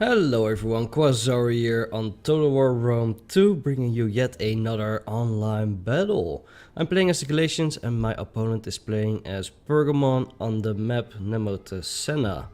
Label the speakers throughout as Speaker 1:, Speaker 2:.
Speaker 1: Hello everyone, Quasar here on Total War Rome 2, bringing you yet another online battle. I'm playing as the Galatians and my opponent is playing as Pergamon on the map NEMETOCENNA.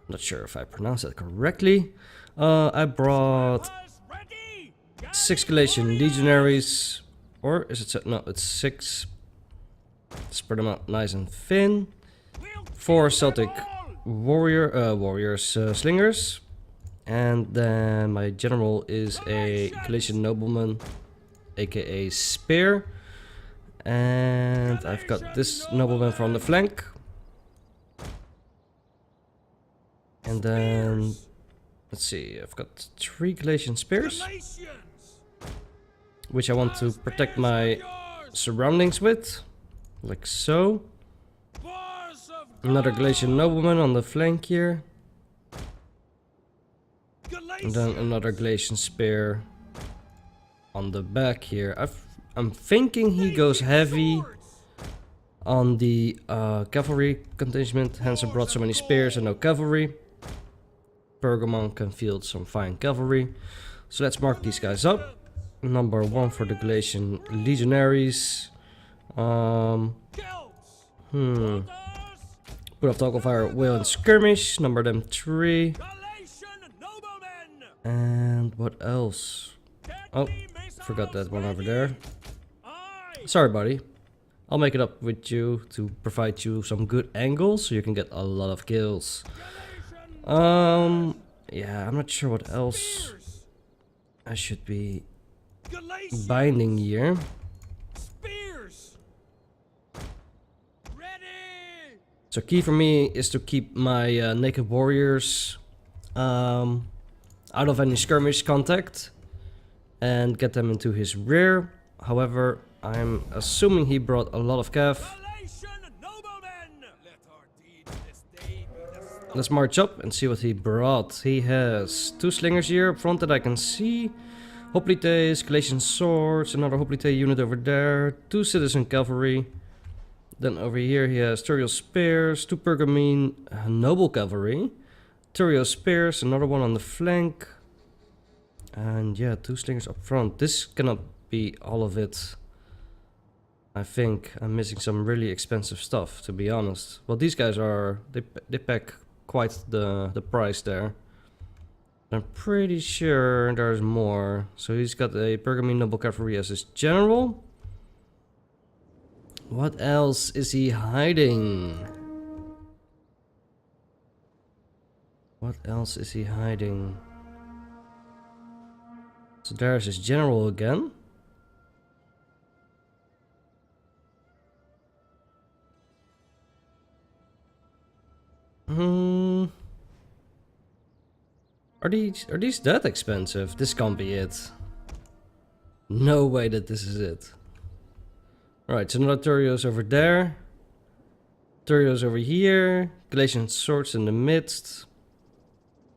Speaker 1: Not sure if I pronounced that correctly. I brought 6 Galatian legionaries, or is it, no, it's 6. Spread them out nice and thin. 4 Celtic slingers. And then my general is a Galatian nobleman, aka Spear. And I've got this nobleman from the flank. And then, let's see, I've got 3 Galatian spears, which I want to protect my surroundings with, like so. Another Galatian nobleman on the flank here. And then another Galatian spear on the back here. I'm thinking he goes heavy on the cavalry contingent, hence I brought so many spears and no cavalry. Pergamon can field some fine cavalry. So let's mark these guys up. Number 1 for the Galatian legionaries. Put off toggle fire, whale and skirmish. Number them 3. And what else? Oh, forgot that one over there. Sorry, buddy. I'll make it up with you to provide you some good angles so you can get a lot of kills. Yeah, I'm not sure what else I should be binding here. So key for me is to keep my naked warriors out of any skirmish contact and get them into his rear. However, I'm assuming he brought a lot of cav. Let's march up and see what he brought. He has 2 slingers here up front that I can see. Hoplites, Galatian swords, another Hoplite unit over there, 2 citizen cavalry. Then over here he has Turiel spears, 2 Pergamene noble cavalry. Turiel spears, another one on the flank. And yeah, 2 slingers up front. This cannot be all of it. I think I'm missing some really expensive stuff, to be honest. Well, these guys are, they pack quite the price there. I'm pretty sure there's more. So he's got a Pergamene noble cavalry as his general. What else is he hiding? What else is he hiding? So there's his general again. Are these that expensive? This can't be it. No way that this is it. Alright, so another Turios over there. Turios over here. Galatian swords in the midst.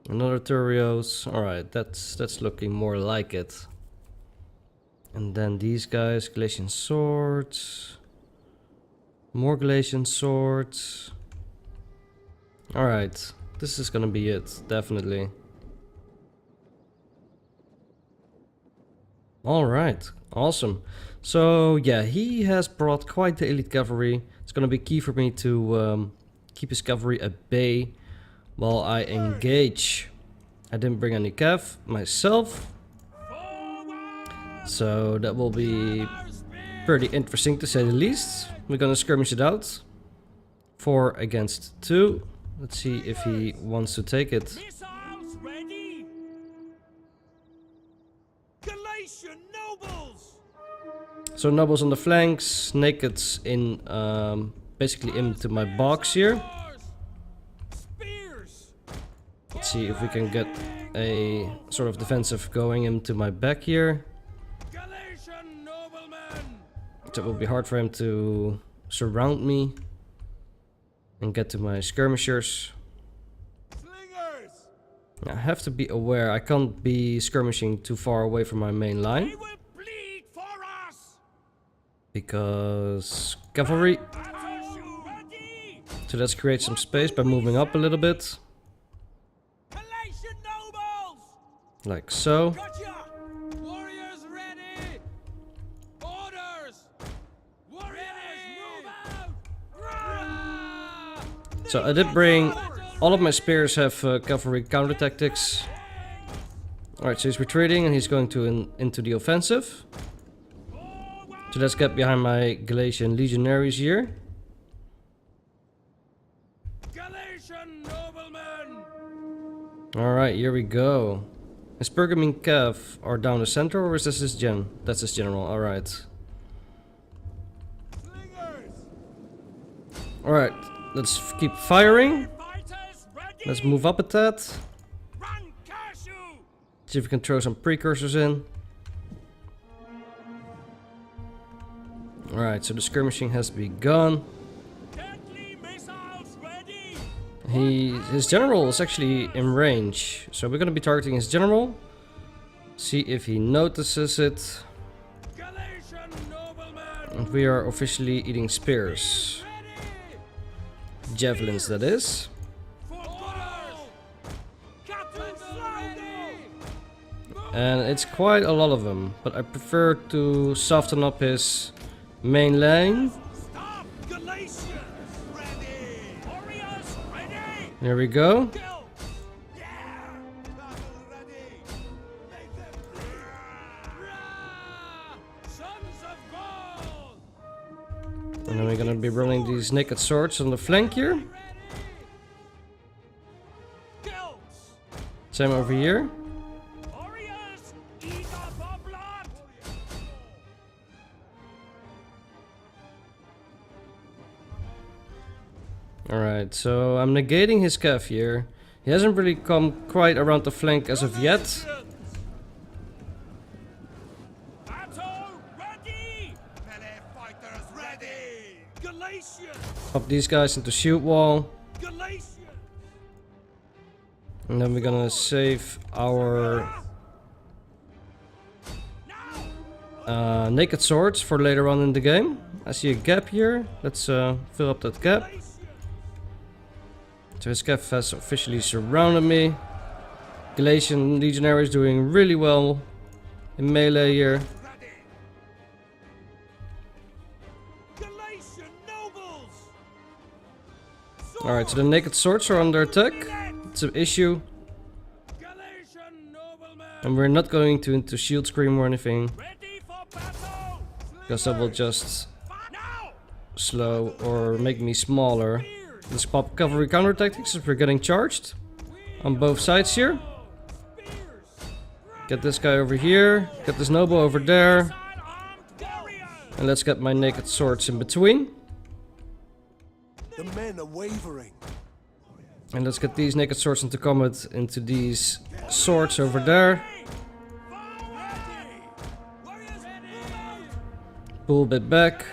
Speaker 1: Another Turios. Alright, that's looking more like it. And then these guys, Galatian swords. More Galatian swords. Alright, this is gonna be it, definitely. Alright, awesome. So yeah, he has brought quite the elite cavalry. It's gonna be key for me to keep his cavalry at bay while I engage. I didn't bring any cav myself, so that will be pretty interesting to say the least. We're gonna skirmish it out. 4 against 2. Let's see if he wants to take it. So nobles on the flanks, nakeds in basically into my box here. Let's see if we can get a sort of defensive going into my back here. So it will be hard for him to surround me and get to my skirmishers. I have to be aware, I can't be skirmishing too far away from my main line. Because cavalry. So let's create some space by moving up a little bit. Like so.
Speaker 2: Warriors ready. Orders. Warriors move out.
Speaker 1: So I did bring... All of my spears have cavalry counter tactics. Alright, so he's retreating and he's going to into the offensive. So let's get behind my Galatian legionaries here.
Speaker 2: Galatian noblemen.
Speaker 1: Alright, here we go. Is Pergamon Cav are down the center, or is this his gen? That's his general, alright. Alright, let's keep firing. Let's move up a tad. See if we can throw some precursors in. Alright, so the skirmishing has begun. His general is actually in range, so we're gonna be targeting his general. See if he notices it. And we are officially eating spears. Javelins, that is. And it's quite a lot of them, but I prefer to soften up his main lane. There we go. And then we're gonna be rolling these naked swords on the flank here. Same over here. Alright, so I'm negating his cav here. He hasn't really come quite around the flank as of yet. Pop these guys into shield wall. And then we're gonna save our naked swords for later on in the game. I see a gap here. Let's fill up that gap. So his cav has officially surrounded me. Galatian legionary is doing really well in melee here. Alright, so the naked swords are under attack. It's an issue. And we're not going to into shield scream or anything, because that will just slow or make me smaller. Let's pop cavalry counter tactics if we're getting charged on both sides here. Get this guy over here, get this noble over there, and let's get my naked swords in between.
Speaker 3: The men are wavering.
Speaker 1: And let's get these naked swords into combat into these swords over there. Pull a bit back.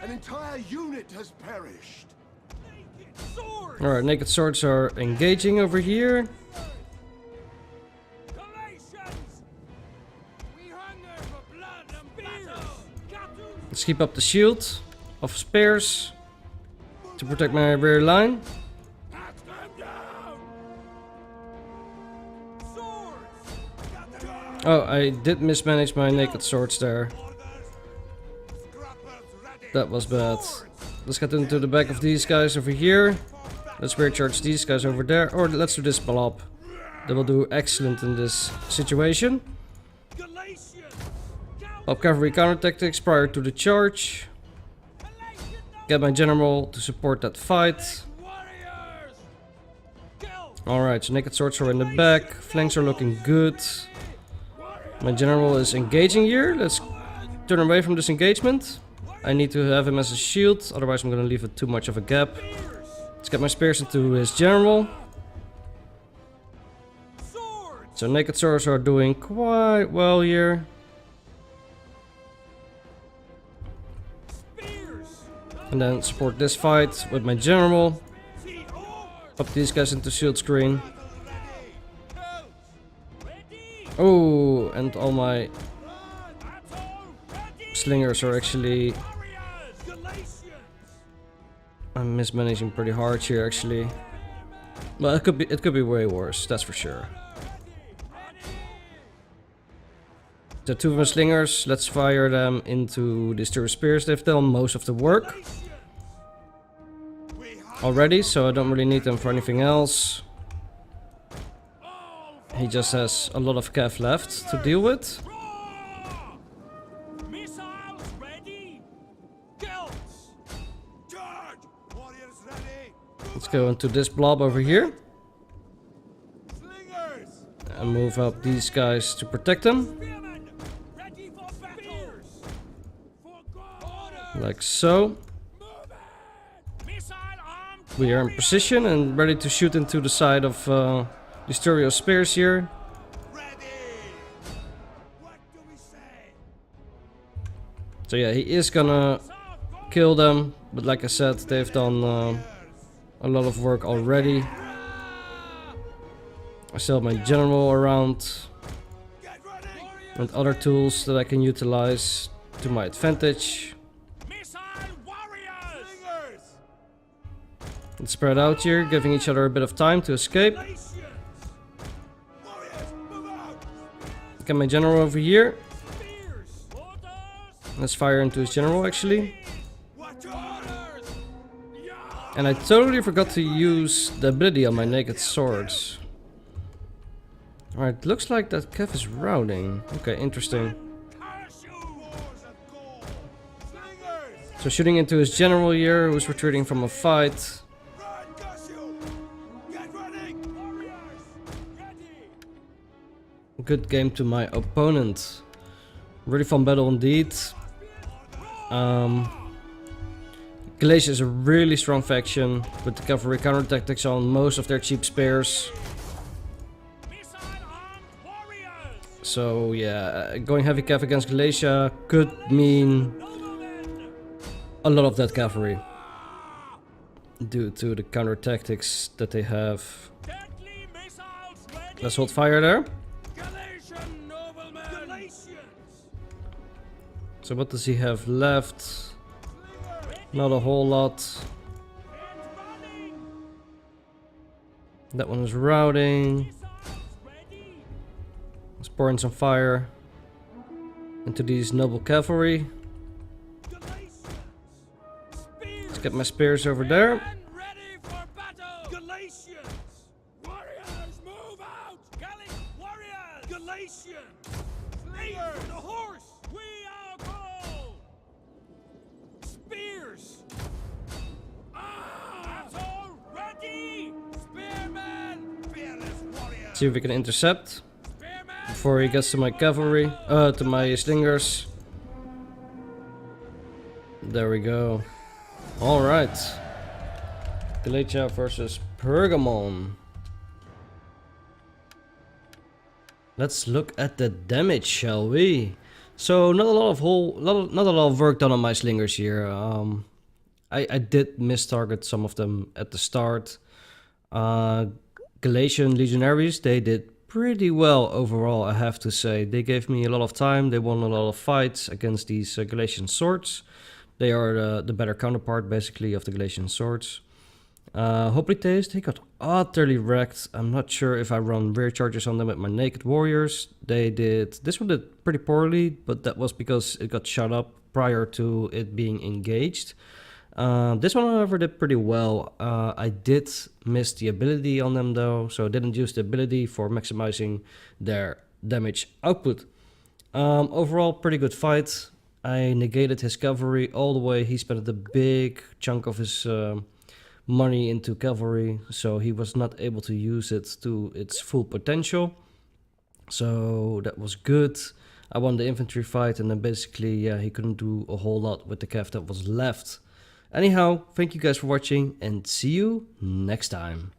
Speaker 3: An entire unit has perished.
Speaker 1: Alright, naked swords are engaging over here. Let's keep up the shield of spears to protect my rear line. Oh, I did mismanage my naked swords there. That was bad. Let's get into the back of these guys over here. Let's rear charge these guys over there. Or let's do this blob. That will do excellent in this situation. Pop cavalry counter tactics prior to the charge. Get my general to support that fight. Alright, so naked swords are in the back. Flanks are looking good. My general is engaging here. Let's turn away from this engagement. I need to have him as a shield, otherwise I'm gonna leave it too much of a gap. Let's get my spears into his general. So naked swords are doing quite well here. And then support this fight with my general. Pop these guys into shield screen. Oh, and all my slingers are actually... I'm mismanaging pretty hard here actually. Well, it could be way worse, that's for sure. The two of my slingers, let's fire them into the Styro Spears. They've done most of the work already, so I don't really need them for anything else. He just has a lot of cav left to deal with.
Speaker 2: Missiles ready. Kills.
Speaker 3: Charge! Warriors ready!
Speaker 1: Let's go into this blob over here
Speaker 3: Slingers!
Speaker 1: and move up these guys to protect them,
Speaker 2: Spearmen ready for battle. For God.
Speaker 1: like so.
Speaker 2: Move it. Missile armed.
Speaker 1: We are in position and ready to shoot into the side of the Styro Spears here.
Speaker 3: Ready! What do we say?
Speaker 1: So yeah, he is gonna kill them, but like I said, they've done a lot of work already. I still have my general around
Speaker 3: Get ready!
Speaker 1: and other tools that I can utilize to my advantage.
Speaker 2: Missile warriors.
Speaker 3: Slingers!
Speaker 1: Let's spread out here, giving each other a bit of time to escape.
Speaker 3: Warriors, move out!
Speaker 1: Get my general over here.
Speaker 2: Spears. Orders.
Speaker 1: Let's fire into his general actually.
Speaker 3: Watch
Speaker 2: Orders.
Speaker 1: And I totally forgot to use the ability on my naked swords. Alright, looks like that Kev is routing. Okay, interesting.
Speaker 2: Curse you.
Speaker 3: Wars of gold! Slingers!
Speaker 1: So shooting into his general here, who's retreating from a fight.
Speaker 3: Run, Gushu! Get ready!
Speaker 2: Warriors ready.
Speaker 1: Good game to my opponent. Really fun battle indeed. Galatia is a really strong faction with the cavalry counter tactics on most of their cheap spares.
Speaker 2: Missile armed warriors.
Speaker 1: So yeah, going heavy cav against Galatia could mean
Speaker 2: Noblemen.
Speaker 1: a lot of that cavalry due to the counter tactics that they have.
Speaker 2: Deadly missiles ready.
Speaker 1: Let's hold fire there.
Speaker 2: Galatian noblemen. Galatians.
Speaker 1: So what does he have left? Not a whole lot.
Speaker 2: And running.
Speaker 1: That one is routing.
Speaker 2: Missiles ready.
Speaker 1: Let's pour in some fire into these noble cavalry.
Speaker 2: Galatians. Spears.
Speaker 1: Let's get my spears over there.
Speaker 2: Men ready for battle. Galatians. Warriors move out. Warriors. Galatians. Slingers. The horse. We are called. Spears. Battle ready. Spearmen.
Speaker 3: Fearless warriors!
Speaker 1: See if we can intercept
Speaker 2: Spearmen.
Speaker 1: before he gets to my cavalry, to my slingers. There we go. All right. Galatia versus Pergamon. Let's look at the damage, shall we? So not a lot of work done on my slingers here. I did miss target some of them at the start. Galatian legionaries, they did pretty well overall, I have to say. They gave me a lot of time. They won a lot of fights against these Galatian swords. They are the better counterpart, basically, of the Galatian swords. Hoplites, they got utterly wrecked. I'm not sure if I run rear charges on them with my naked warriors. This one did pretty poorly, but that was because it got shot up prior to it being engaged. This one, however, did pretty well. I did miss the ability on them though, so I didn't use the ability for maximizing their damage output. Overall, pretty good fight. I negated his cavalry all the way. He spent a big chunk of his money into cavalry, so he was not able to use it to its full potential. So that was good. I won the infantry fight, and then basically, yeah, he couldn't do a whole lot with the cav that was left. Anyhow, thank you guys for watching, and see you next time.